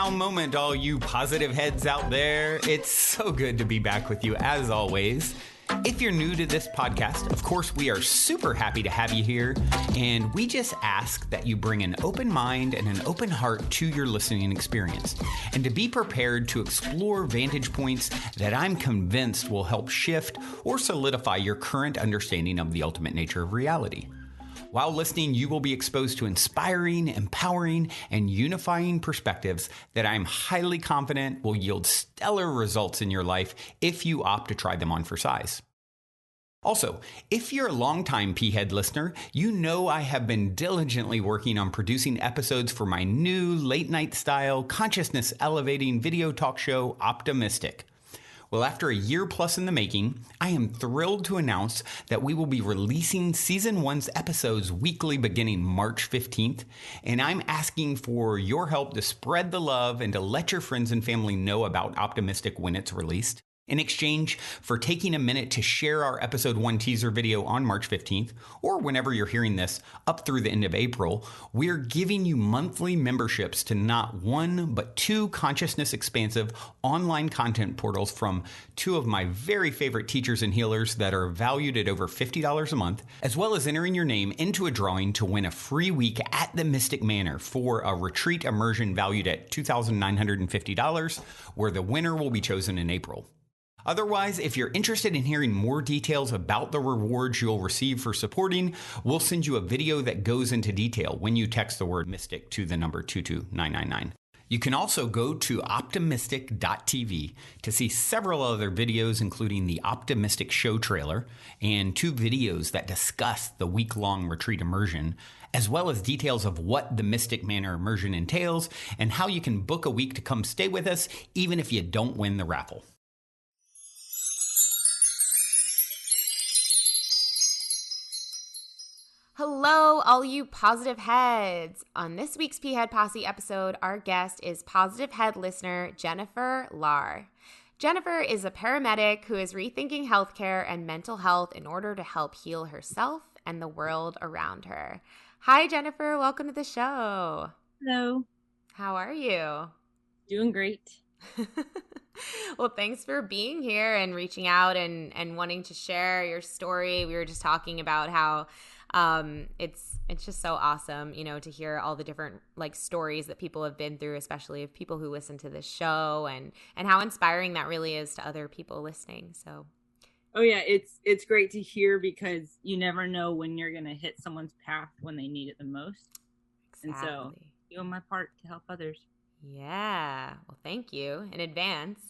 now moment, all you positive heads out there. It's so good to be back with you as always. If you're new to this podcast, of course, we are super happy to have you here, and we just ask that you bring an open mind and an open heart to your listening experience, and to be prepared to explore vantage points that I'm convinced will help shift or solidify your current understanding of the ultimate nature of reality. While listening, you will be exposed to inspiring, empowering, and unifying perspectives that I'm highly confident will yield stellar results in your life if you opt to try them on for size. Also, if you're a longtime P-Head listener, you know I have been diligently working on producing episodes for my new late-night style, consciousness-elevating video talk show, Optimistic. Well, after a year plus in the making, I am thrilled to announce that we will be releasing Season 1's episodes weekly beginning March 15th, and I'm asking for your help to spread the love and to let your friends and family know about Optimistic when it's released. In exchange for taking a minute to share our Episode 1 teaser video on March 15th, or whenever you're hearing this, up through the end of April, we're giving you monthly memberships to not one, but two consciousness-expansive online content portals from two of my very favorite teachers and healers that are valued at over $50 a month, as well as entering your name into a drawing to win a free week at the Mystic Manor for a retreat immersion valued at $2,950, where the winner will be chosen in April. Otherwise, if you're interested in hearing more details about the rewards you'll receive for supporting, we'll send you a video that goes into detail when you text the word Mystic to the number 22999. You can also go to optimistic.tv to see several other videos, including the Optimistic show trailer and two videos that discuss the week-long retreat immersion, as well as details of what the Mystic Manor immersion entails and how you can book a week to come stay with us even if you don't win the raffle. Hello, all you positive heads. On this week's P-Head Posse episode, our guest is positive head listener Jennifer Lahr. Jennifer is a paramedic who is rethinking healthcare and mental health in order to help heal herself and the world around her. Hi, Jennifer. Welcome to the show. Hello. How are you? Doing great. Well, thanks for being here and reaching out and wanting to share your story. We were just talking about how it's just so awesome, you know, to hear all the different stories that people have been through, especially of people who listen to this show, and how inspiring that really is to other people listening. So, oh yeah, it's great to hear because you never know when you're gonna hit someone's path when they need it the most. Exactly. And so, doing my part to help others. Yeah. Well, thank you in advance.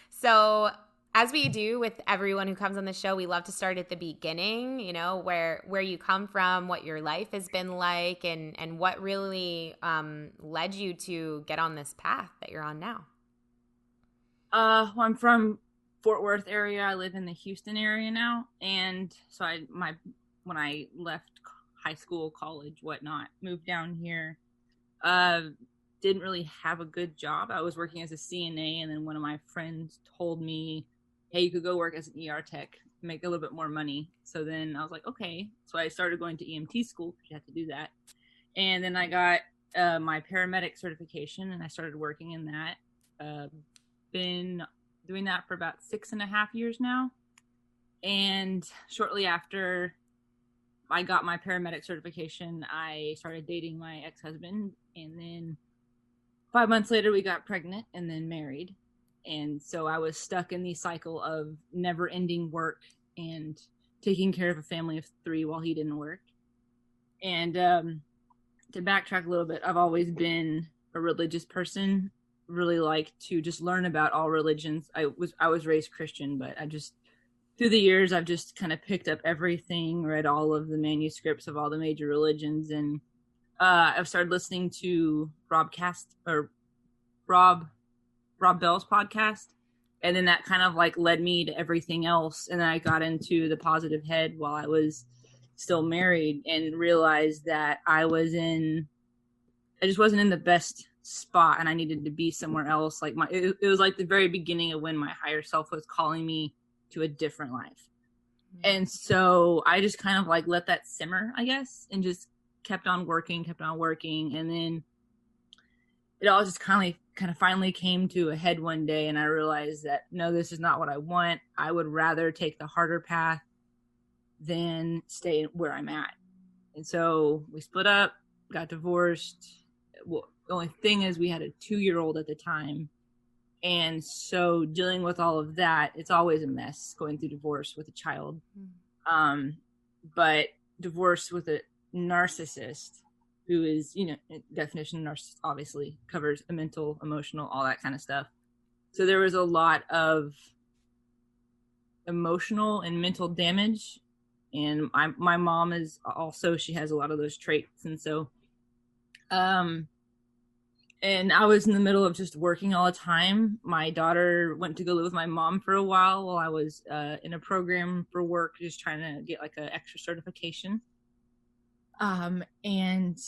So, as we do with everyone who comes on the show, we love to start at the beginning, you know, where you come from, what your life has been like, and what really led you to get on this path that you're on now. Well, I'm from Fort Worth area. I live in the Houston area now. And so when I left high school, college, whatnot, moved down here, didn't really have a good job. I was working as a CNA, and then one of my friends told me, hey, you could go work as an ER tech, make a little bit more money. So then I was like, okay. So I started going to EMT school because you have to do that. And then I got my paramedic certification, and I started working in that. Been doing that for about 6.5 years now. And shortly after I got my paramedic certification, I started dating my ex-husband. And then 5 months later, we got pregnant and then married. And so I was stuck in the cycle of never-ending work and taking care of a family of 3 while he didn't work. And to backtrack a little bit, I've always been a religious person, really like to just learn about all religions. I was raised Christian, but through the years, I've just kind of picked up everything, read all of the manuscripts of all the major religions, and I've started listening to Rob Bell's podcast, and then that kind of led me to everything else. And then I got into the positive head while I was still married and realized that I just wasn't in the best spot, and I needed to be somewhere else. It was like the very beginning of when my higher self was calling me to a different life. Mm-hmm. And so I just kind of let that simmer, I guess, and just kept on working. And then it all just kind kind of finally came to a head one day, and I realized that, no, this is not what I want. I would rather take the harder path than stay where I'm at. And so we split up, got divorced. Well, the only thing is we had a 2-year-old at the time. And so dealing with all of that, it's always a mess going through divorce with a child. But divorce with a narcissist, who is, definition of narcissist obviously covers a mental, emotional, all that kind of stuff. So there was a lot of emotional and mental damage. And my mom is also, she has a lot of those traits. And so, and I was in the middle of just working all the time. My daughter went to go live with my mom for a while I was in a program for work, just trying to get like an extra certification. And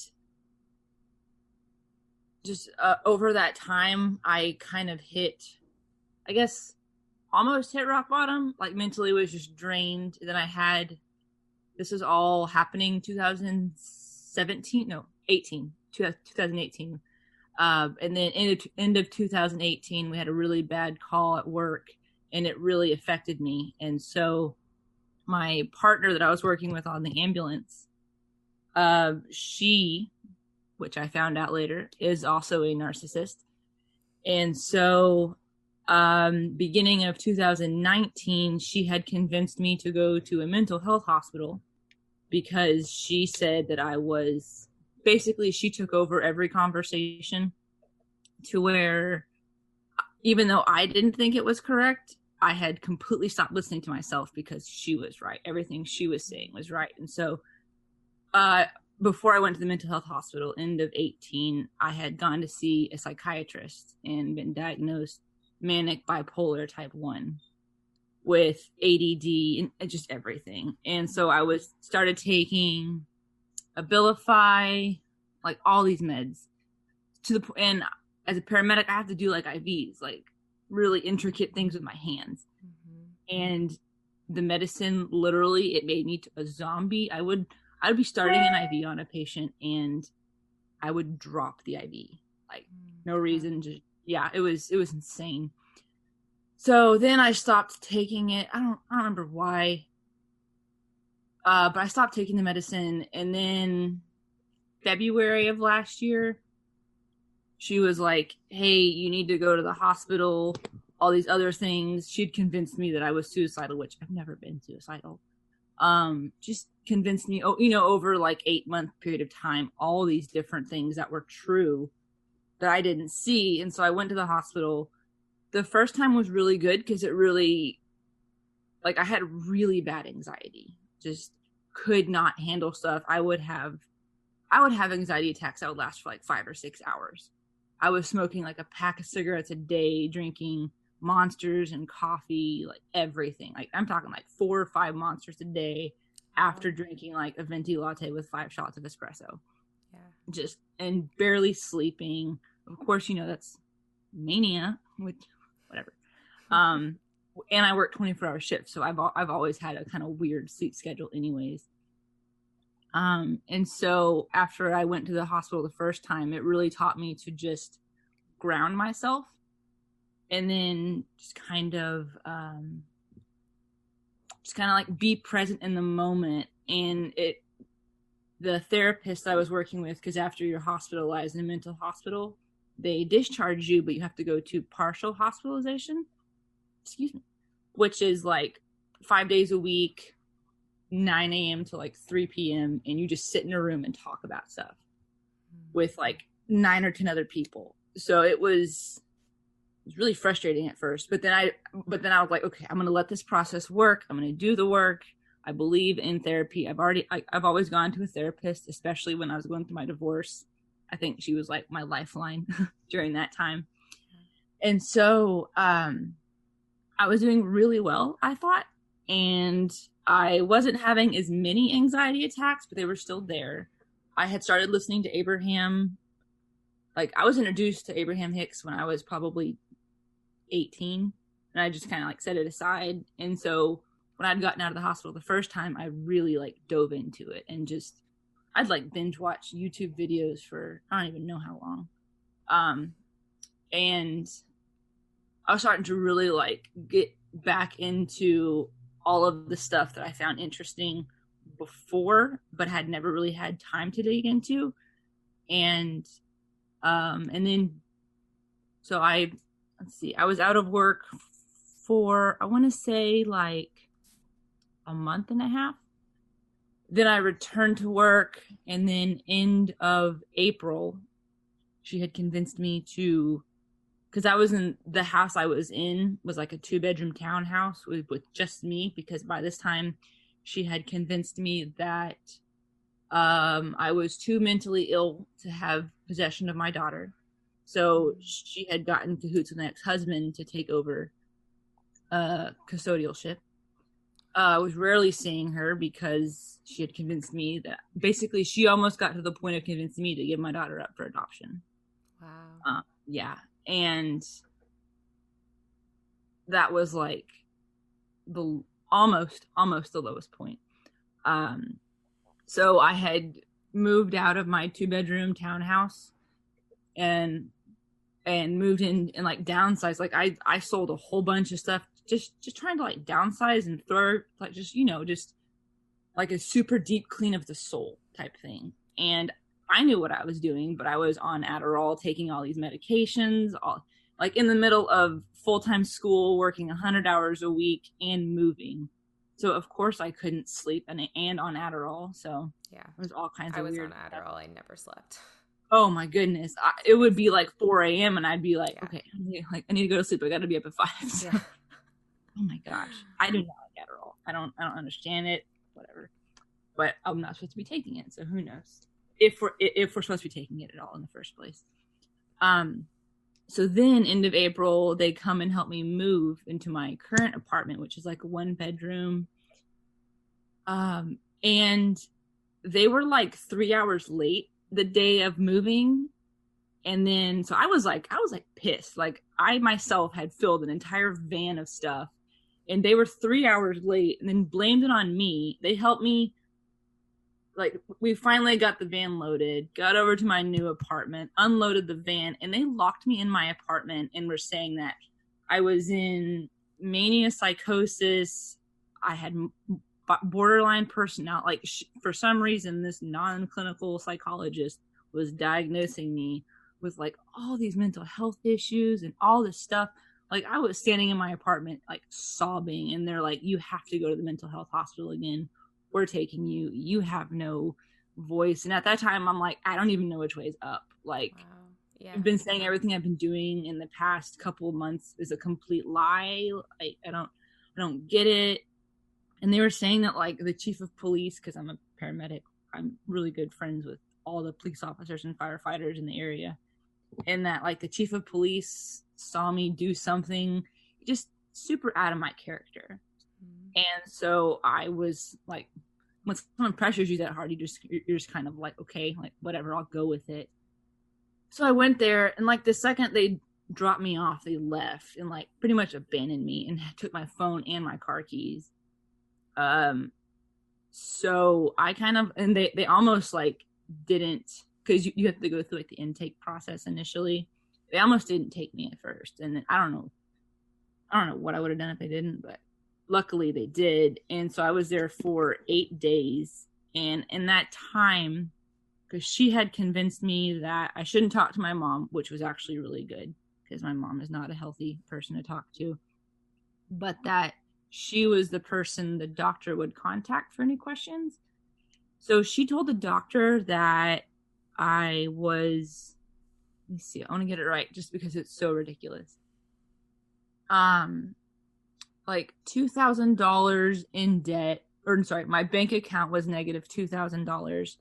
just over that time, I kind of almost hit rock bottom. Like mentally was just drained. Then this was all happening 2018. And then end of 2018, we had a really bad call at work, and it really affected me. And so my partner that I was working with on the ambulance, she, which I found out later, is also a narcissist. And so beginning of 2019, she had convinced me to go to a mental health hospital because she said that I was... Basically, she took over every conversation to where, even though I didn't think it was correct, I had completely stopped listening to myself because she was right. Everything she was saying was right. And so before I went to the mental health hospital, end of 2018, I had gone to see a psychiatrist and been diagnosed manic bipolar type 1 with ADD and just everything. And so I started taking Abilify, like all these meds and as a paramedic, I have to do like IVs, like really intricate things with my hands. And the medicine, literally, it made me a zombie. I'd be starting an IV on a patient and I would drop the IV, like no reason. Just, it was insane. So then I stopped taking it. I don't remember why. But I stopped taking the medicine, and then February of last year, she was like, hey, you need to go to the hospital, all these other things. She'd convinced me that I was suicidal, which I've never been suicidal. Just convinced me, over like 8-month period of time, all these different things that were true that I didn't see. And so I went to the hospital. The first time was really good because it really, like, I had really bad anxiety. Just could not handle stuff. I would have anxiety attacks that would last for like 5 or 6 hours. I was smoking like a pack of cigarettes a day, drinking Monsters and coffee, like everything. Like I'm talking like 4 or 5 Monsters a day after drinking like a venti latte with 5 shots of espresso. Just, and barely sleeping. Of course, that's mania, which, whatever. And I work 24-hour shifts, so I've always had a kind of weird sleep schedule anyways. And so after I went to the hospital the first time, it really taught me to just ground myself and then just kind of like be present in the moment. And the therapist I was working with, because after you're hospitalized in a mental hospital, they discharge you, but you have to go to partial hospitalization. Which is like 5 days a week, 9 a.m. to like 3 p.m. And you just sit in a room and talk about stuff with like 9 or 10 other people. So it was really frustrating at first, but then I was like, okay, I'm going to let this process work. I'm going to do the work. I believe in therapy. I've always gone to a therapist, especially when I was going through my divorce. I think she was like my lifeline during that time. And so, I was doing really well, I thought, and I wasn't having as many anxiety attacks, but they were still there. I had started listening to Abraham. Like, I was introduced to Abraham Hicks when I was probably 18, and I just kind of like set it aside. And so when I'd gotten out of the hospital the first time, I really like dove into it and just, I'd like binge watch YouTube videos for I don't even know how long. And I was starting to really like get back into all of the stuff that I found interesting before, but had never really had time to dig into. And then, so I was out of work for, I want to say like a month and a half. Then I returned to work, and then end of April, she had convinced me to, because I was in the house I was in was like a 2-bedroom townhouse with just me, because by this time she had convinced me that I was too mentally ill to have possession of my daughter. So she had gotten cahoots with an ex-husband to take over custodialship. I was rarely seeing her because she had convinced me that basically she almost got to the point of convincing me to give my daughter up for adoption. Wow. Yeah. And that was like the almost the lowest point. So I had moved out of my 2-bedroom townhouse and moved in and like downsized. Like I sold a whole bunch of stuff, just trying to like downsize and throw like just, just like a super deep clean of the soul type thing. And I knew what I was doing, but I was on Adderall, taking all these medications, all like in the middle of full-time school, working 100 hours a week and moving. So of course I couldn't sleep and on Adderall. So yeah, it was all kinds of weird. I was on Adderall. I never slept. Oh my goodness. It would be like 4 a.m. and I'd be like, okay, I need to go to sleep. I got to be up at 5. So. Yeah. Oh my gosh. I do not like Adderall. I don't understand it, whatever. But I'm not supposed to be taking it. So who knows if we're supposed to be taking it at all in the first place. So then end of April, they come and help me move into my current apartment, which is like a 1-bedroom. And they were like 3 hours late the day of moving. And then, so I was like pissed. Like I myself had filled an entire van of stuff and they were 3 hours late and then blamed it on me. They helped me. Like we finally got the van loaded, got over to my new apartment, unloaded the van, and they locked me in my apartment and were saying that I was in mania psychosis. I had borderline personality. Like for some reason, this non-clinical psychologist was diagnosing me with like all these mental health issues and all this stuff. Like I was standing in my apartment, like sobbing, and they're like, "You have to go to the mental health hospital again. We're taking you. You have no voice." And at that time, I'm like, I don't even know which way is up. Like, wow. Yeah. I've been saying everything I've been doing in the past couple of months is a complete lie. Like, I don't get it. And they were saying that like the chief of police, because I'm a paramedic, I'm really good friends with all the police officers and firefighters in the area, and that like the chief of police saw me do something just super out of my character. And so I was like, when someone pressures you that hard, you're just kind of like, okay, like whatever, I'll go with it. So I went there, and like the second they dropped me off, they left and like pretty much abandoned me and took my phone and my car keys. So I kind of, and they almost like didn't, because you have to go through like the intake process initially. They almost didn't take me at first, and then I don't know what I would have done if they didn't, but luckily they did. And so I was there for 8 days. And in that time, because she had convinced me that I shouldn't talk to my mom, which was actually really good because my mom is not a healthy person to talk to, but that she was the person the doctor would contact for any questions. So she told the doctor that I was, let me see, I want to get it right just because it's so ridiculous. Like $2,000 in debt, or sorry, my bank account was negative $2,000.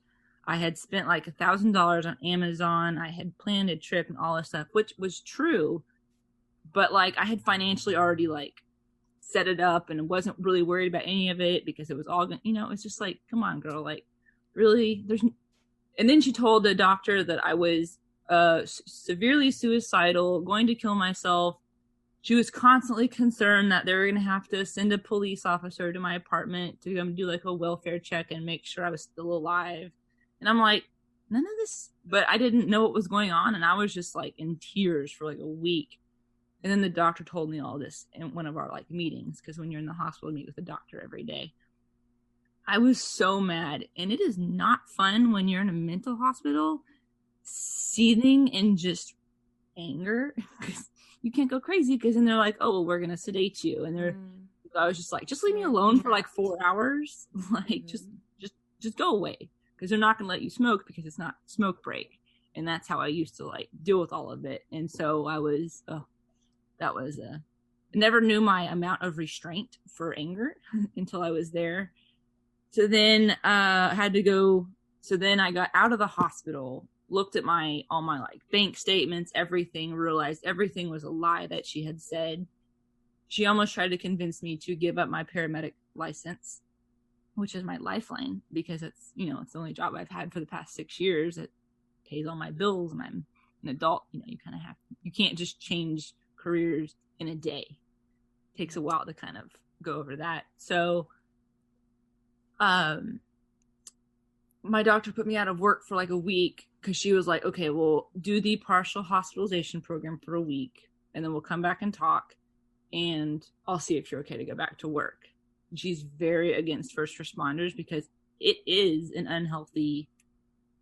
I had spent like $1,000 on Amazon. I had planned a trip and all this stuff, which was true, but like I had financially already like set it up and wasn't really worried about any of it because it was all, it's just like, come on, girl, like really, and then she told the doctor that I was severely suicidal, going to kill myself. She was constantly concerned that they were going to have to send a police officer to my apartment to do like a welfare check and make sure I was still alive. And I'm like, none of this, but I didn't know what was going on. And I was just like in tears for like a week. And then the doctor told me all this in one of our like meetings, because when you're in the hospital, you meet with the doctor every day. I was so mad. And it is not fun when you're in a mental hospital, seething in just anger. You can't go crazy, because then they're like, oh, well, we're going to sedate you. And I was just like, just leave me alone for like 4 hours. Like, just go away, because they're not going to let you smoke, because it's not smoke break. And that's how I used to like deal with all of it. And so I was, I never knew my amount of restraint for anger until I was there. So then I got out of the hospital, looked at all my like bank statements, everything, realized everything was a lie that she had said. She almost tried to convince me to give up my paramedic license, which is my lifeline, because it's, it's the only job I've had for the past 6 years. It pays all my bills, and I'm an adult. You kind of you can't just change careers in a day. It takes a while to kind of go over that. So, my doctor put me out of work for like a week, because she was like, okay, we'll do the partial hospitalization program for a week, and then we'll come back and talk, and I'll see if you're okay to go back to work. And she's very against first responders, because it is an unhealthy,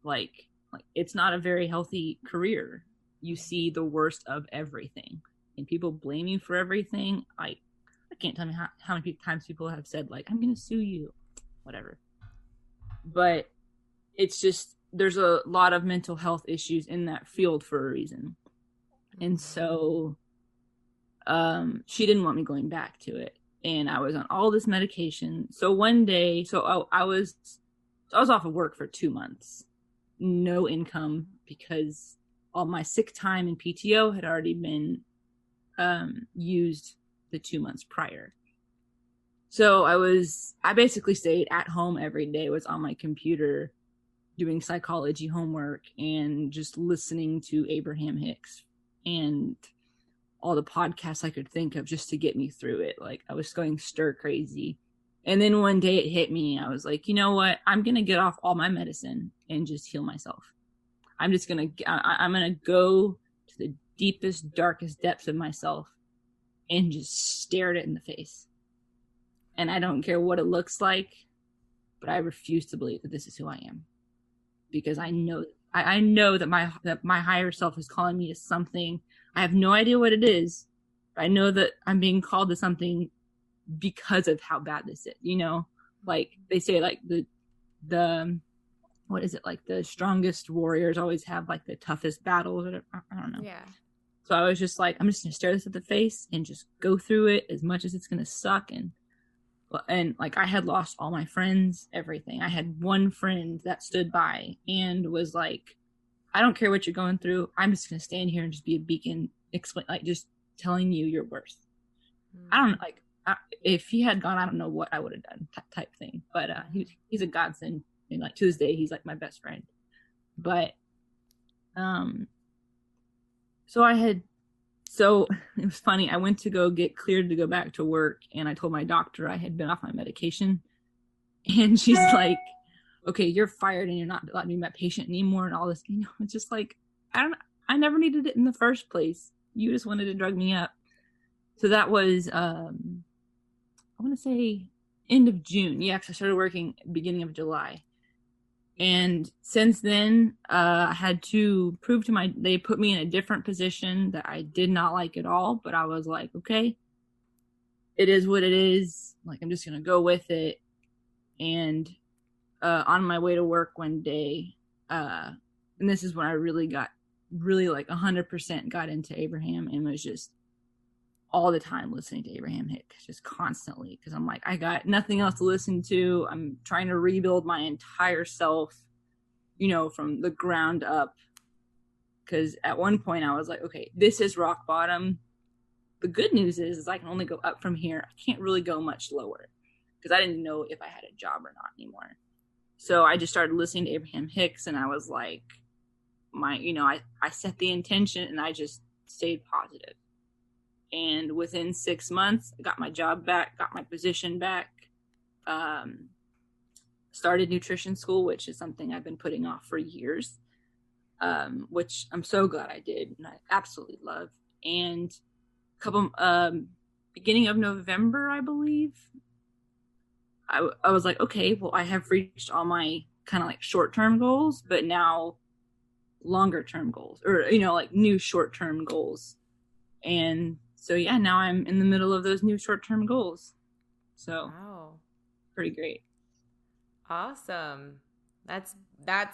like it's not a very healthy career. You see the worst of everything, and people blame you for everything. I can't tell me how many times people have said like, I'm going to sue you, whatever. But it's just, there's a lot of mental health issues in that field for a reason. And so she didn't want me going back to it. And I was on all this medication. So one day, I was off of work for 2 months. No income, because all my sick time and PTO had already been used the 2 months prior. So I basically stayed at home every day, was on my computer doing psychology homework and just listening to Abraham Hicks and all the podcasts I could think of just to get me through it. Like, I was going stir crazy. And then one day it hit me. I was like, you know what? I'm going to get off all my medicine and just heal myself. I'm going to go to the deepest, darkest depths of myself and just stare at it in the face. And I don't care what it looks like, but I refuse to believe that this is who I am, because I know that my higher self is calling me to something. I have no idea what it is, but I know that I'm being called to something because of how bad this is. Like they say, like the what is it, like the strongest warriors always have like the toughest battles. I don't know. Yeah. So I was just like, I'm just gonna stare this at the face and just go through it as much as it's gonna suck. And like, I had lost all my friends, everything. I had one friend that stood by and was like, I don't care what you're going through. I'm just going to stand here and just be a beacon, just telling you your worth. I don't know, if he had gone, I don't know what I would have done, type thing. But he's a godsend. And like, to this day, he's like my best friend. But, so it was funny. I went to go get cleared to go back to work, and I told my doctor I had been off my medication, and she's like, okay, you're fired and you're not letting me be my patient anymore, and all this. It's just like, I never needed it in the first place. You just wanted to drug me up. So that was, I want to say end of June. Yeah, because I started working beginning of July. And since then, I had to prove they put me in a different position that I did not like at all, but I was like, okay, it is what it is. Like, I'm just going to go with it. And, on my way to work one day, and this is when I really like 100% got into Abraham, and was just all the time listening to Abraham Hicks, just constantly, because I'm like, I got nothing else to listen to. I'm trying to rebuild my entire self, from the ground up, because at one point I was like, okay, this is rock bottom. The good news is I can only go up from here. I can't really go much lower, because I didn't know if I had a job or not anymore. So I just started listening to Abraham Hicks, and I was like, I set the intention, and I just stayed positive. And within 6 months, I got my job back, got my position back, started nutrition school, which is something I've been putting off for years. which I'm so glad I did, and I absolutely love. And a couple, beginning of November, I believe, I was like, okay, well, I have reached all my kind of like short-term goals, but now longer-term goals, or, like new short-term goals. And so, yeah, now I'm in the middle of those new short-term goals. So, wow. Pretty great. Awesome. That's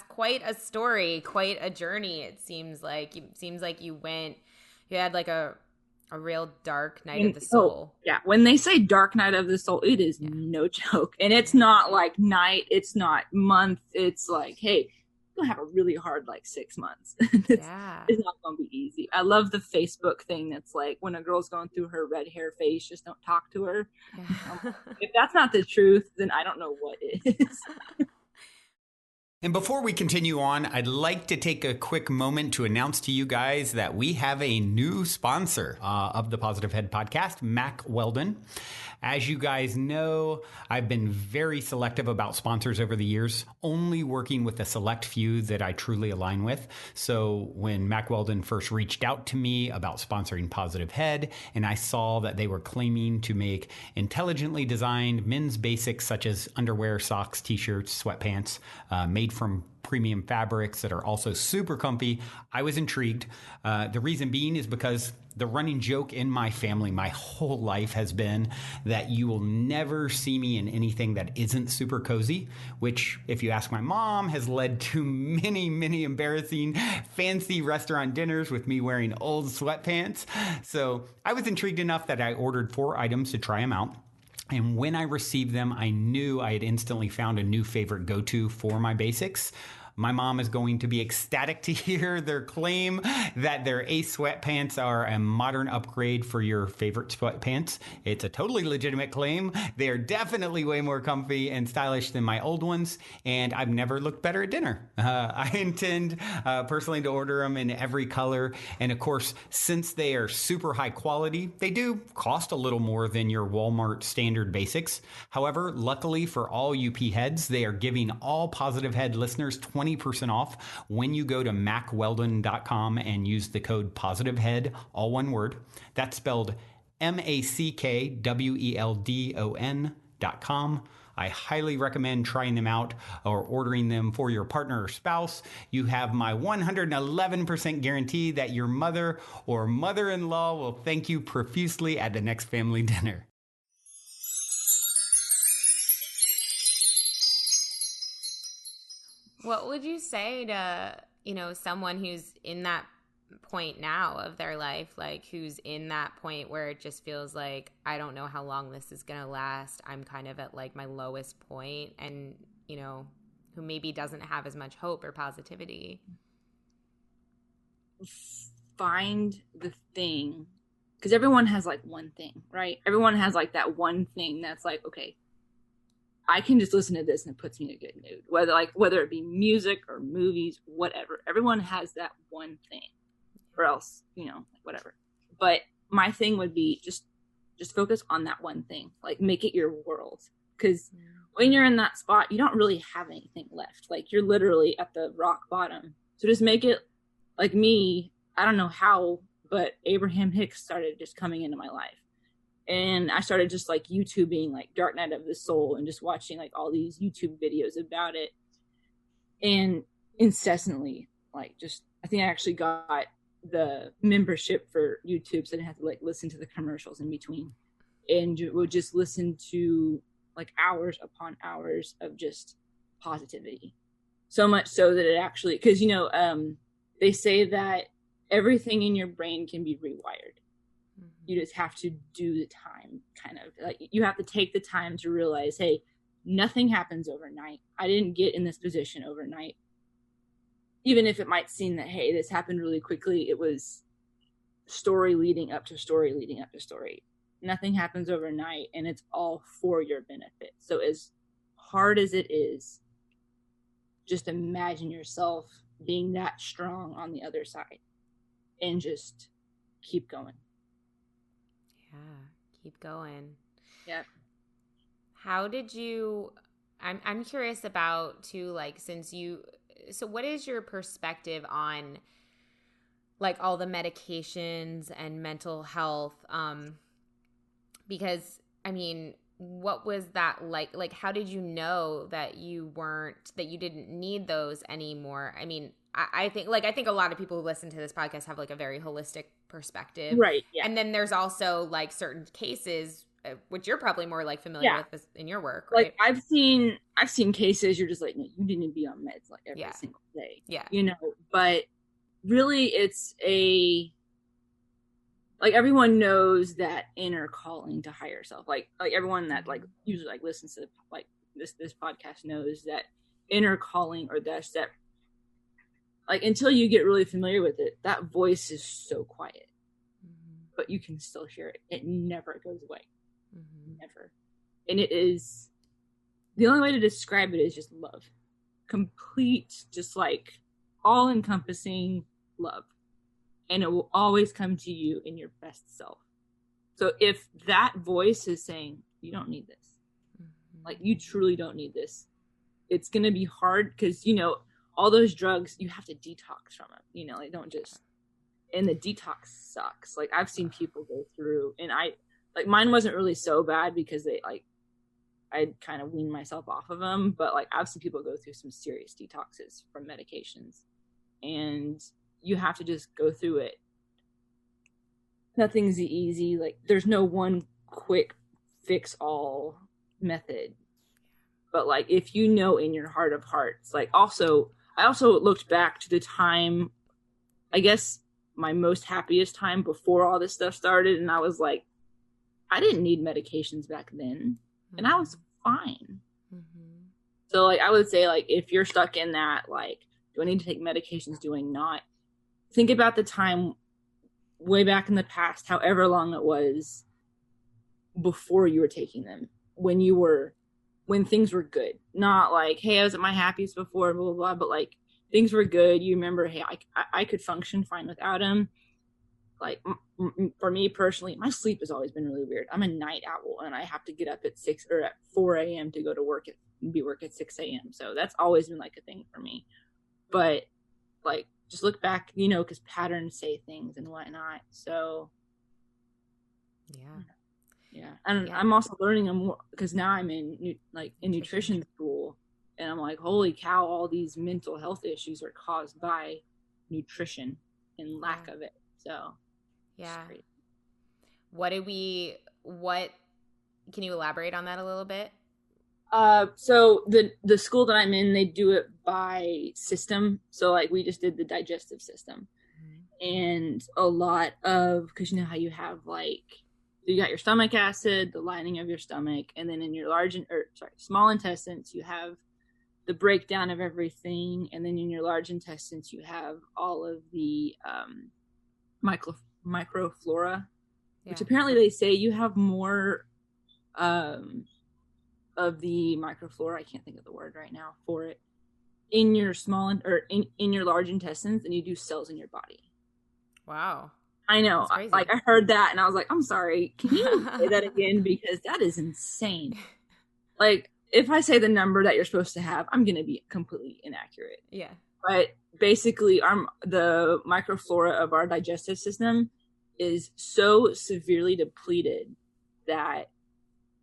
quite a story, quite a journey. It seems like you had like a real dark night of the soul. Yeah, when they say dark night of the soul, it is no joke. And it's not like night, it's not month, it's like, hey, you're gonna have a really hard like 6 months. It's not gonna be easy. I love the Facebook thing that's like, when a girl's going through her red hair phase, just don't talk to her. If that's not the truth, then I don't know what is. And before we continue on, I'd like to take a quick moment to announce to you guys that we have a new sponsor of the Positive Head podcast, Mack Weldon. As you guys know, I've been very selective about sponsors over the years, only working with a select few that I truly align with. So when Mack Weldon first reached out to me about sponsoring Positive Head, and I saw that they were claiming to make intelligently designed men's basics such as underwear, socks, t-shirts, sweatpants, made from premium fabrics that are also super comfy, I was intrigued. The reason being is because the running joke in my family my whole life has been that you will never see me in anything that isn't super cozy, which, if you ask my mom, has led to many, many embarrassing fancy restaurant dinners with me wearing old sweatpants. So I was intrigued enough that I ordered 4 items to try them out. And when I received them, I knew I had instantly found a new favorite go-to for my basics. My mom is going to be ecstatic to hear their claim that their Ace sweatpants are a modern upgrade for your favorite sweatpants. It's a totally legitimate claim. They are definitely way more comfy and stylish than my old ones, and I've never looked better at dinner. I intend personally to order them in every color, and of course, since they are super high quality, they do cost a little more than your Walmart standard basics. However, luckily for all UP heads, they are giving all Positive Head listeners 20% off when you go to mackweldon.com and use the code POSITIVEHEAD, all one word. That's spelled MACKWELDON.com. I highly recommend trying them out or ordering them for your partner or spouse. You have my 111% guarantee that your mother or mother-in-law will thank you profusely at the next family dinner. What would you say to, someone who's in that point now of their life, like who's in that point where it just feels like, I don't know how long this is going to last. I'm kind of at like my lowest point, and, who maybe doesn't have as much hope or positivity? Find the thing, because everyone has like one thing, right? Everyone has like that one thing that's like, okay, I can just listen to this and it puts me in a good mood. Whether it be music or movies, whatever. Everyone has that one thing, or else, whatever. But my thing would be just focus on that one thing. Like, make it your world. Because when you're in that spot, you don't really have anything left. Like, you're literally at the rock bottom. So just make it like me. I don't know how, but Abraham Hicks started just coming into my life. And I started just like YouTubing like Dark Night of the Soul and just watching like all these YouTube videos about it. And incessantly, like, just, I think I actually got the membership for YouTube, so I didn't have to like listen to the commercials in between, and would just listen to like hours upon hours of just positivity. So much so that it actually, because, they say that everything in your brain can be rewired. You just have to do the time, kind of like you have to take the time to realize, hey, nothing happens overnight. I didn't get in this position overnight. Even if it might seem that, hey, this happened really quickly, it was story leading up to story leading up to story. Nothing happens overnight, and it's all for your benefit. So as hard as it is, just imagine yourself being that strong on the other side and just keep going. Yeah, keep going. Yep. How did you, I'm curious about too, like, since you so what is your perspective on like all the medications and mental health? Because I mean, what was that like? Like, how did you know that you didn't need those anymore? I mean, I think a lot of people who listen to this podcast have like a very holistic perspective. Right. Yeah. And then there's also like certain cases, which you're probably more like familiar with in your work, right? Like I've seen cases you're just like, no, you didn't be on meds like every single day. Yeah. You know, but really it's like everyone knows that inner calling to higher self. Like everyone that like usually like listens to like this podcast knows that inner calling, or that like until you get really familiar with it, that voice is so quiet. But you can still hear it. It never goes away. Never. And it is, the only way to describe it is just love. Complete, just like all encompassing love. And it will always come to you in your best self. So if that voice is saying, you don't need this, like you truly don't need this, it's going to be hard because, you know, all those drugs, you have to detox from them. You know, they don't just, and the detox sucks. Like I've seen people go through, and like mine wasn't really so bad because I'd kind of weaned myself off of them, but like I've seen people go through some serious detoxes from medications, and you have to just go through it. Nothing's easy. Like there's no one quick fix all method, but like if you know in your heart of hearts, like I also looked back to the time, I guess my most happiest time before all this stuff started, and I was like, I didn't need medications back then, and I was fine. So like I would say, like if you're stuck in that, like, do I need to take medications, do I not, think about the time way back in the past, however long it was, before you were taking them, when things were good. Not like, hey, I was at my happiest before, blah, blah, blah, but like things were good. You remember, hey, I could function fine without him. Like for me personally, my sleep has always been really weird. I'm a night owl, and I have to get up at 6 or at 4 a.m. to go to work at 6 a.m. So that's always been like a thing for me. But like, just look back, you know, because patterns say things and whatnot. So yeah. And I'm also learning more because now I'm in nutrition school, and I'm like, holy cow, all these mental health issues are caused by nutrition and lack of it. So what can you elaborate on that a little bit? So the school that I'm in, they do it by system. So like we just did the digestive system, and a lot of, because you know how you have like, you got your stomach acid, the lining of your stomach, and then in your small intestines, you have the breakdown of everything, and then in your large intestines, you have all of the microflora, which apparently they say you have more of the microflora, I can't think of the word right now for it, in your in your large intestines than you do cells in your body. Wow. I know. Like I heard that and I was like, I'm sorry, can you say that again? Because that is insane. Like if I say the number that you're supposed to have, I'm going to be completely inaccurate. Yeah. But basically the microflora of our digestive system is so severely depleted that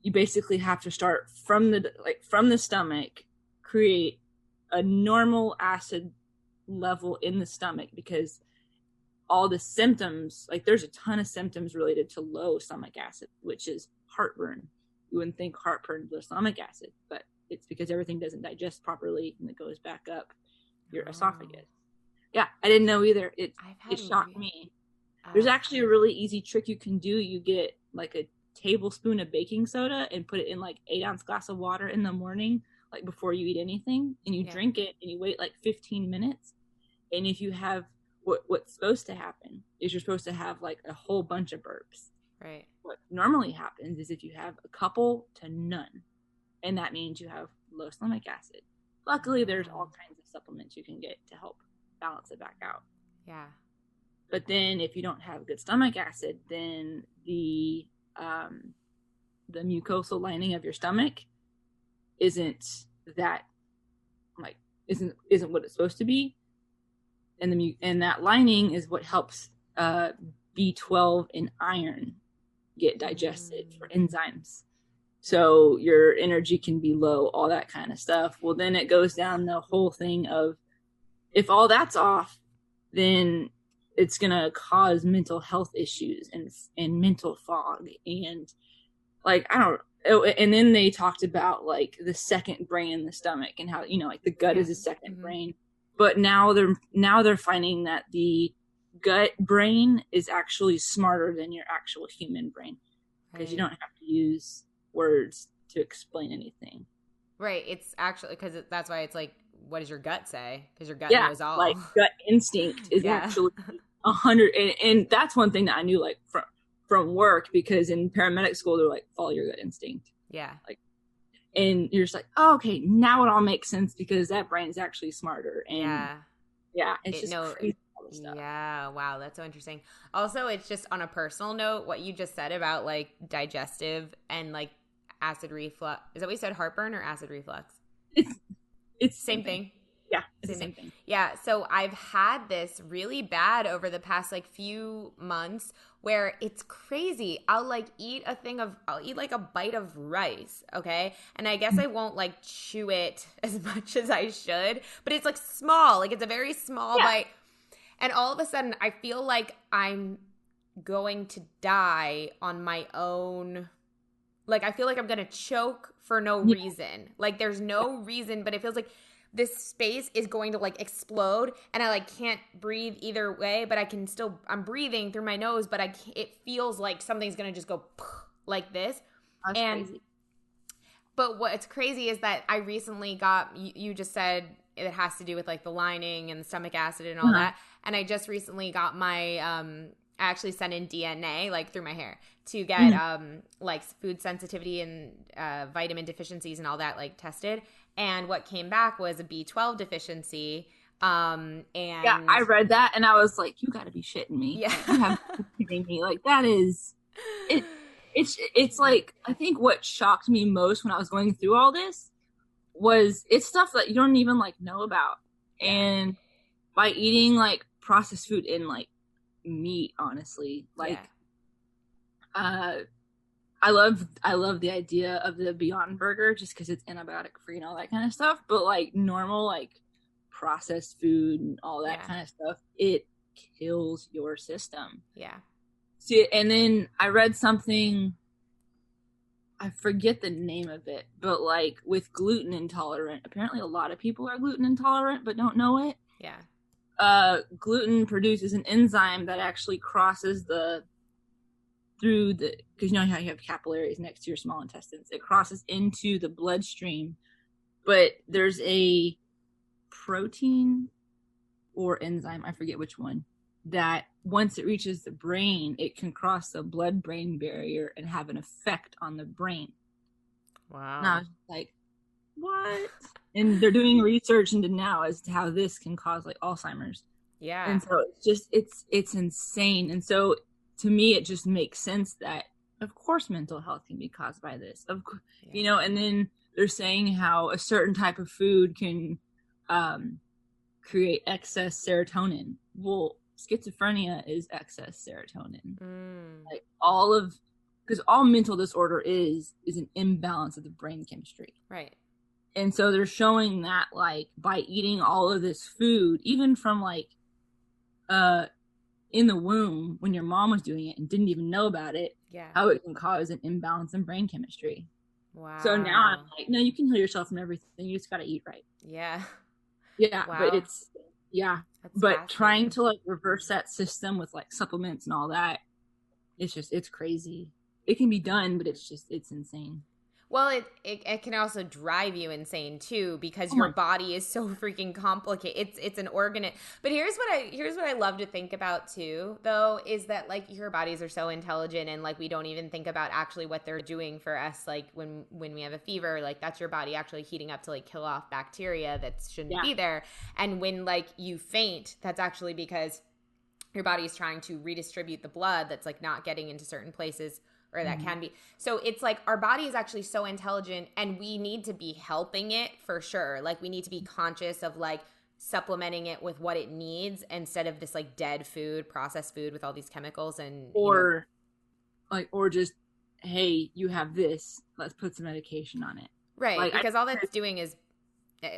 you basically have to start from the stomach, create a normal acid level in the stomach, because all the symptoms, like there's a ton of symptoms related to low stomach acid, which is heartburn. You wouldn't think heartburn is low stomach acid, but it's because everything doesn't digest properly and it goes back up your esophagus. Yeah, I didn't know either. It shocked me. There's actually a really easy trick you can do. You get like a tablespoon of baking soda and put it in like 8-ounce glass of water in the morning, like before you eat anything, and you drink it and you wait like 15 minutes. And if you have what's supposed to happen is you're supposed to have like a whole bunch of burps. Right. What normally happens is if you have a couple to none, and that means you have low stomach acid. Luckily, there's all kinds of supplements you can get to help balance it back out. Yeah. But then if you don't have good stomach acid, then the mucosal lining of your stomach isn't isn't what it's supposed to be, and that lining is what helps B12 and iron get digested for enzymes. So your energy can be low, all that kind of stuff. Well, then it goes down the whole thing of, if all that's off, then it's going to cause mental health issues and mental fog. And like, and then they talked about like the second brain in the stomach and how, like the gut is a second brain. But now they're finding that the gut brain is actually smarter than your actual human brain, because you don't have to use words to explain anything. Right. It's actually, because that's why it's like, what does your gut say? Because your gut knows all. Like gut instinct is actually 100. And that's one thing that I knew, like from work, because in paramedic school, they're like, follow your gut instinct. Yeah. Like, and you're just like, oh, okay, now it all makes sense, because that brain is actually smarter. And it's just crazy. Stuff. Yeah, wow, that's so interesting. Also, it's just on a personal note, what you just said about like digestive and like acid reflux. Is that what you said, heartburn or acid reflux? It's same thing. Yeah, it's the same thing. Yeah, so I've had this really bad over the past like few months where it's crazy. I'll eat like a bite of rice, okay? And I guess I won't like chew it as much as I should, but it's like small, like it's a very small bite. And all of a sudden, I feel like I'm going to die on my own. Like, I feel like I'm going to choke for no reason. Like, there's no reason, but it feels like this space is going to, like, explode. And I, like, can't breathe either way, but I'm breathing through my nose, but it feels like something's going to just go like this. That's crazy. But what's crazy is that I recently got, you just said it has to do with, like, the lining and the stomach acid and all that. And I just recently got my, I actually sent in DNA, like, through my hair to get, like, food sensitivity and vitamin deficiencies and all that, like, tested. And what came back was a B12 deficiency. And yeah, I read that and I was like, you gotta be shitting me. Yeah. You have to be kidding me. Like, that is, it's like, I think what shocked me most when I was going through all this was it's stuff that you don't even, like, know about. And by eating, like, processed food and, like, meat, honestly, like, I love the idea of the Beyond Burger just because it's antibiotic free and all that kind of stuff. But, like, normal, like, processed food and all that kind of stuff, it kills your system. Yeah. See, and then I read something, I forget the name of it, but like with gluten intolerant, apparently a lot of people are gluten intolerant but don't know it. Yeah. Gluten produces an enzyme that actually crosses because you know how you have capillaries next to your small intestines. It crosses into the bloodstream, but there's a protein or enzyme, I forget which one, that once it reaches the brain, it can cross the blood-brain barrier and have an effect on the brain. Wow. And I was like, what? And they're doing research into now as to how this can cause, like, Alzheimer's. Yeah. And so it's just, it's insane. And so to me, it just makes sense that, of course, mental health can be caused by this. Of course, you know, and then they're saying how a certain type of food can create excess serotonin. Well, schizophrenia is excess serotonin. Like because all mental disorder is an imbalance of the brain chemistry. Right. And so they're showing that, like, by eating all of this food, even from, like, in the womb when your mom was doing it and didn't even know about it, how it can cause an imbalance in brain chemistry. Wow. So now I'm like, no, you can heal yourself from everything. You just got to eat right. Yeah. Yeah. Wow. But it's, but trying to, like, reverse that system with, like, supplements and all that, it's crazy. It can be done, but it's insane. Well, it can also drive you insane too, because your body is so freaking complicated. It's an organ. But here's what I love to think about too, though, is that, like, your bodies are so intelligent, and, like, we don't even think about actually what they're doing for us. Like when we have a fever, like, that's your body actually heating up to, like, kill off bacteria that shouldn't be there. And when, like, you faint, that's actually because your body is trying to redistribute the blood that's, like, not getting into certain places or that can be. So it's like our body is actually so intelligent, and we need to be helping it for sure. Like we need to be conscious of like supplementing it with what it needs instead of this like dead food, processed food with all these chemicals and or just, hey, you have this, let's put some medication on it. Right, like, because all that's doing is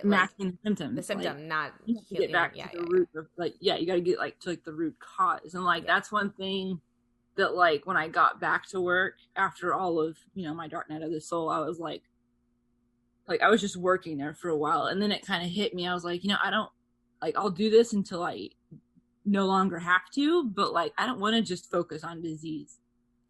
masking the symptoms. The symptom, like, not you get back to the root of like, you got to get like to like the root cause. And like that's one thing that like when I got back to work after all of my dark night of the soul, I was like I was just working there for a while, and then it kind of hit me. I was like, I don't like, I'll do this until I no longer have to, but like I don't want to just focus on disease.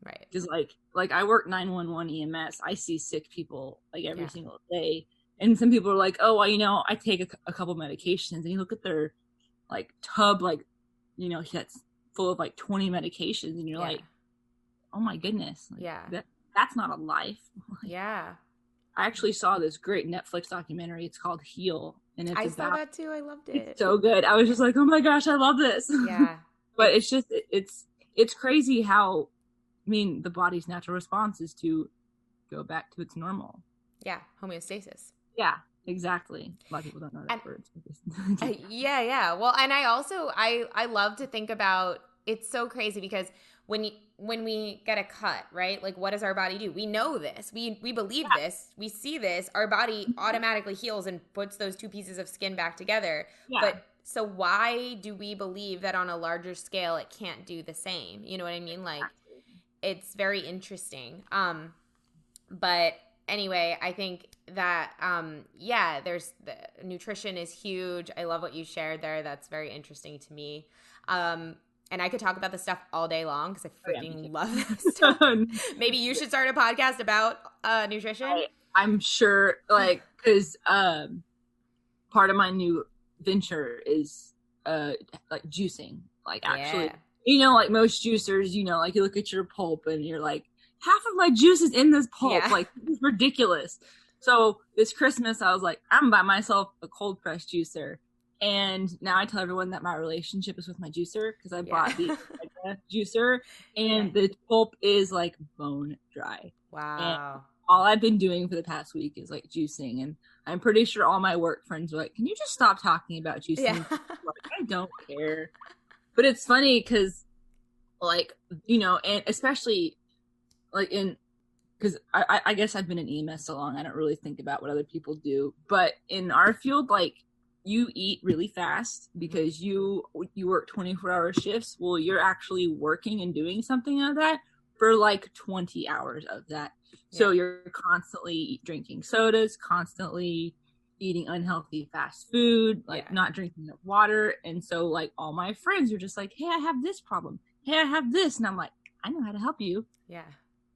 Right. Because like I work 911 EMS. I see sick people like every single day. And some people are like, oh, well, I take a couple medications, and you look at their like tub, like, that's full of like 20 medications, and you're like, oh my goodness. Like, that's not a life. Yeah. I actually saw this great Netflix documentary. It's called Heal. And I saw that too. I loved it. It's so good. I was just like, oh my gosh, I love this. Yeah. But it's just, it's crazy how, the body's natural response is to go back to its normal. Yeah. Homeostasis. Yeah, exactly. A lot of people don't know that word. Yeah. Well, and I also, I love to think about, it's so crazy because when we get a cut, right? Like, what does our body do? We know this. We believe this. We see this. Our body automatically heals and puts those two pieces of skin back together. Yeah. But so why do we believe that on a larger scale it can't do the same? You know what I mean? Like, it's very interesting. But anyway, I think that, there's the nutrition is huge. I love what you shared there. That's very interesting to me. And I could talk about this stuff all day long because I freaking love this stuff. Maybe you should start a podcast about nutrition. I'm sure, like, because part of my new venture is like juicing. Like, actually, like most juicers, like you look at your pulp and you're like, half of my juice is in this pulp. Yeah. Like, this is ridiculous. So this Christmas, I was like, I'm buy myself a cold press juicer. And now I tell everyone that my relationship is with my juicer because I bought the juicer, and the pulp is like bone dry. Wow. And all I've been doing for the past week is like juicing. And I'm pretty sure all my work friends are like, can you just stop talking about juicing? Yeah. Like, I don't care. But it's funny because like, and especially like because I guess I've been in EMS so long, I don't really think about what other people do. But in our field, like, you eat really fast because you work 24-hour shifts. Well, you're actually working and doing something of that for like 20 hours of that. So you're constantly drinking sodas, constantly eating unhealthy fast food, like not drinking enough water. And so like all my friends are just like, hey, I have this problem. Hey, I have this. And I'm like, I know how to help you. Yeah.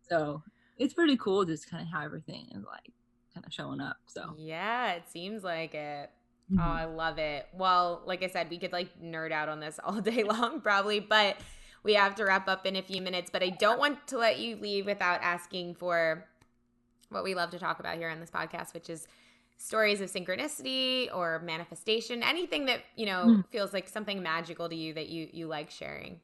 So it's pretty cool just kind of how everything is like kind of showing up. So yeah, it seems like it. Mm-hmm. Oh, I love it. Well, like I said, we could like nerd out on this all day long probably, but we have to wrap up in a few minutes. But I don't want to let you leave without asking for what we love to talk about here on this podcast, which is stories of synchronicity or manifestation, anything that, feels like something magical to you that you like sharing.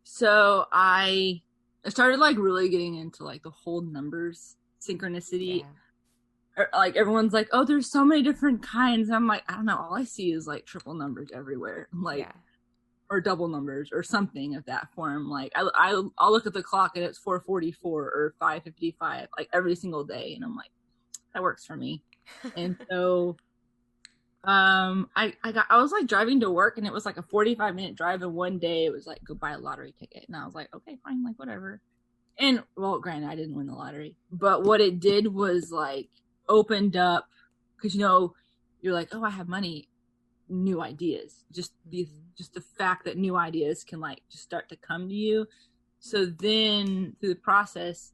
So I started like really getting into like the whole numbers synchronicity. Yeah. Like everyone's like, oh, there's so many different kinds. I'm like, I don't know. All I see is like triple numbers everywhere, like, or double numbers or something of that form. Like I'll look at the clock and it's 4:44 or 5:55, like every single day, and I'm like, that works for me. And so, I was like driving to work, and it was like a 45-minute drive, and one day it was like, go buy a lottery ticket, and I was like, okay, fine, like whatever. And well, granted, I didn't win the lottery, but what it did was like opened up, because you're like, oh, I have money, new ideas, just the fact that new ideas can like just start to come to you. So then through the process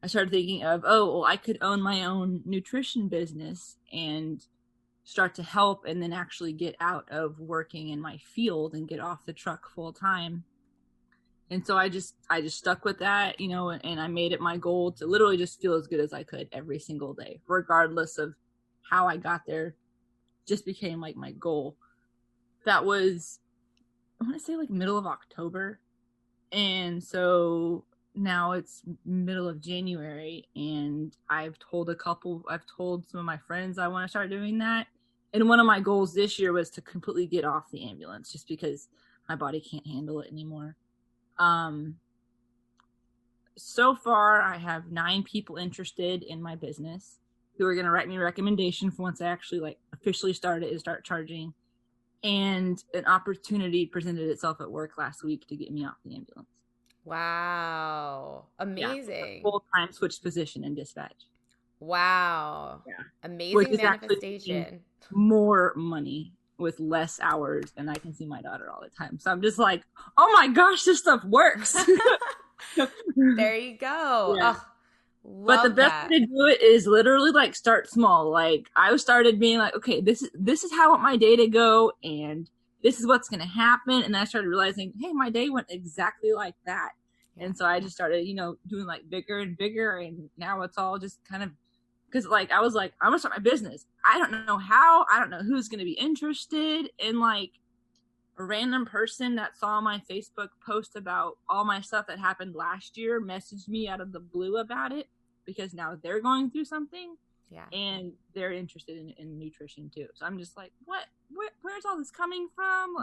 I started thinking of, oh, well, I could own my own nutrition business and start to help, and then actually get out of working in my field and get off the truck full time. And so I just stuck with that, and I made it my goal to literally just feel as good as I could every single day, regardless of how I got there. Just became like my goal. That was, I want to say like middle of October. And so now it's middle of January, and I've told some of my friends I want to start doing that. And one of my goals this year was to completely get off the ambulance, just because my body can't handle it anymore. So far, I have 9 people interested in my business who are going to write me a recommendation for once I actually officially start it and start charging. And an opportunity presented itself at work last week to get me off the ambulance. Wow. Amazing. Yeah, full-time switch position in dispatch. Wow. Yeah. Amazing manifestation. More money with less hours, and I can see my daughter all the time. So I'm just like, oh my gosh, this stuff works. There you go. Yeah. Oh, but the best way to do it is literally start small. Like, I started being like, okay, this is how I want my day to go, and this is what's going to happen. And I started realizing, hey, my day went exactly like that. Yeah. And so I just started, doing bigger and bigger. And now it's all just kind of, because I was like, I'm going to start my business. I don't know how, I don't know who's going to be interested. And a random person that saw my Facebook post about all my stuff that happened last year messaged me out of the blue about it, because now they're going through something. Yeah. And they're interested in nutrition too. So I'm just like, where's all this coming from?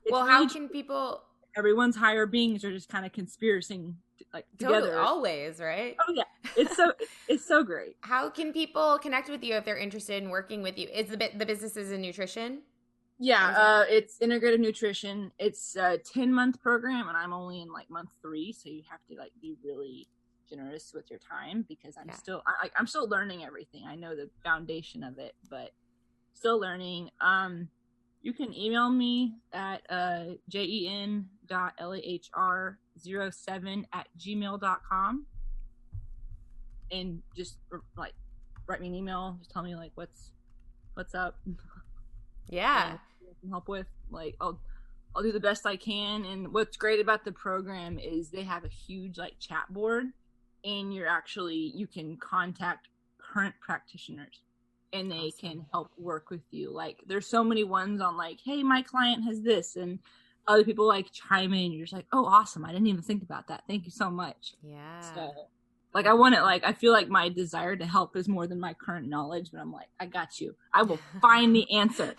Well, how can people? Everyone's higher beings are just kind of conspiring together. Totally, always, right? Oh yeah, it's so great. How can people connect with you if they're interested in working with you? Is the business is in nutrition? Yeah, it's integrative nutrition. It's a 10-month program, and I'm only in month 3, so you have to be really generous with your time, because I'm still learning everything. I know the foundation of it, but still learning. You can email me at jen.lahr07@gmail.com, and just write me an email. Just tell me what's up. Yeah, can help with. I'll do the best I can. And what's great about the program is they have a huge chat board, and you can contact current practitioners, and they can help work with you. There's so many ones on hey, my client has this, and other people chime in. You're just like, oh, awesome, I didn't even think about that, thank you so much. Yeah. So I want it. I feel like my desire to help is more than my current knowledge, but I'm I got you. I will find the answer.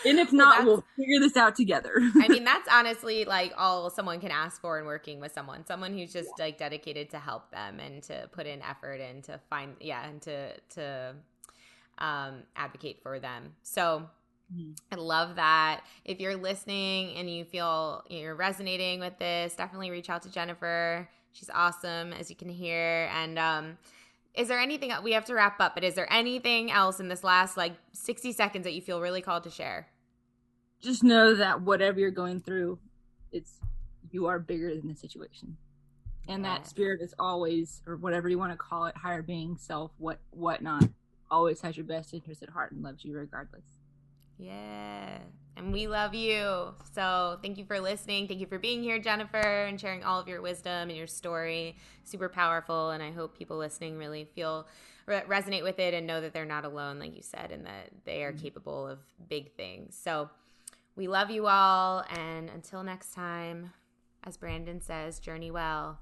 And if not, we'll figure this out together. I mean, that's honestly all someone can ask for in working with someone who's just dedicated to help them and to put in effort and to find, and to advocate for them. So I love that. If you're listening and you feel you're resonating with this, definitely reach out to Jennifer. She's awesome, as you can hear. And is there anything we have to wrap up? But is there anything else in this last 60 seconds that you feel really called to share? Just know that whatever you're going through, you are bigger than the situation, and that spirit is always, or whatever you want to call it, higher being, self, whatnot, always has your best interest at heart and loves you regardless. Yeah. And we love you. So thank you for listening. Thank you for being here, Jennifer, and sharing all of your wisdom and your story. Super powerful. And I hope people listening really resonate with it and know that they're not alone, like you said, and that they are capable of big things. So we love you all. And until next time, as Brandon says, journey well.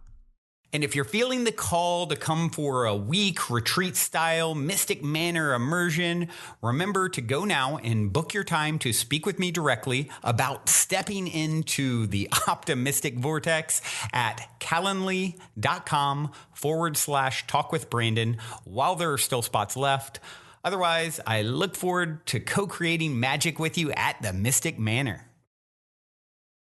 And if you're feeling the call to come for a week retreat-style Mystic Manor immersion, remember to go now and book your time to speak with me directly about stepping into the optimistic vortex at calendly.com/talkwithbrandon while there are still spots left. Otherwise, I look forward to co-creating magic with you at the Mystic Manor.